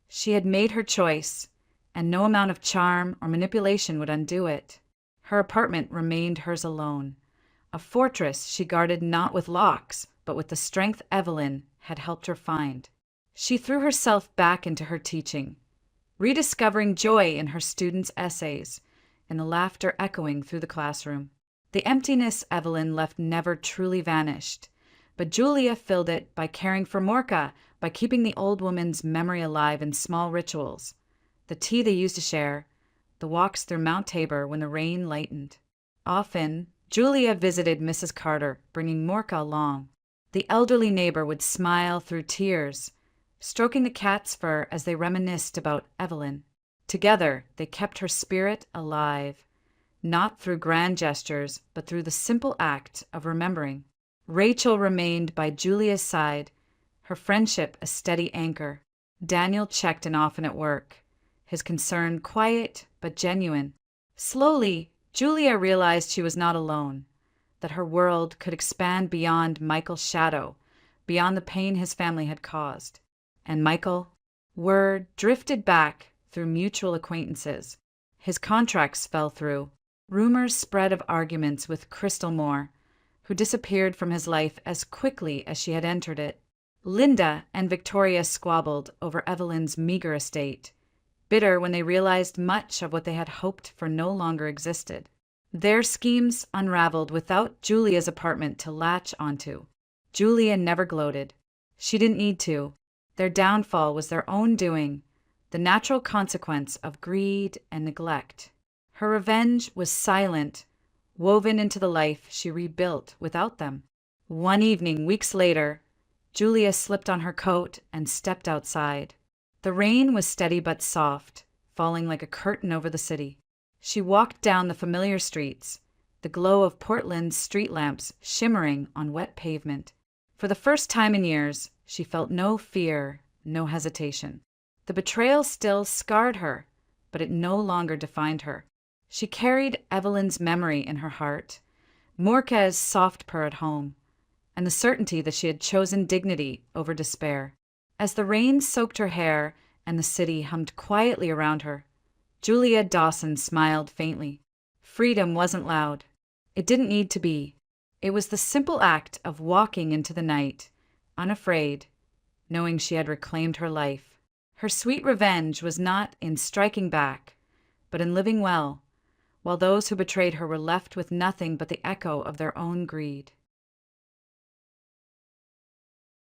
She had made her choice, and no amount of charm or manipulation would undo it. Her apartment remained hers alone, a fortress she guarded not with locks, but with the strength Evelyn had helped her find. She threw herself back into her teaching, rediscovering joy in her students' essays, and the laughter echoing through the classroom. The emptiness Evelyn left never truly vanished, but Julia filled it by caring for Morka, by keeping the old woman's memory alive in small rituals. The tea they used to share, the walks through Mount Tabor when the rain lightened. Often, Julia visited Mrs. Carter, bringing Morka along. The elderly neighbor would smile through tears, stroking the cat's fur as they reminisced about Evelyn. Together, they kept her spirit alive, not through grand gestures, but through the simple act of remembering. Rachel remained by Julia's side, her friendship a steady anchor. Daniel checked in often at work, his concern quiet but genuine. Slowly, Julia realized she was not alone, that her world could expand beyond Michael's shadow, beyond the pain his family had caused. And Michael? Word drifted back through mutual acquaintances. His contracts fell through. Rumors spread of arguments with Crystal Moore, who disappeared from his life as quickly as she had entered it. Linda and Victoria squabbled over Evelyn's meager estate, bitter when they realized much of what they had hoped for no longer existed. Their schemes unraveled without Julia's apartment to latch onto. Julia never gloated. She didn't need to. Their downfall was their own doing, the natural consequence of greed and neglect. Her revenge was silent, woven into the life she rebuilt without them. One evening, weeks later, Julia slipped on her coat and stepped outside. The rain was steady but soft, falling like a curtain over the city. She walked down the familiar streets, the glow of Portland's street lamps shimmering on wet pavement. For the first time in years, she felt no fear, no hesitation. The betrayal still scarred her, but it no longer defined her. She carried Evelyn's memory in her heart, Morka's soft purr at home, and the certainty that she had chosen dignity over despair. As the rain soaked her hair and the city hummed quietly around her, Julia Dawson smiled faintly. Freedom wasn't loud. It didn't need to be. It was the simple act of walking into the night, unafraid, knowing she had reclaimed her life. Her sweet revenge was not in striking back, but in living well, while those who betrayed her were left with nothing but the echo of their own greed.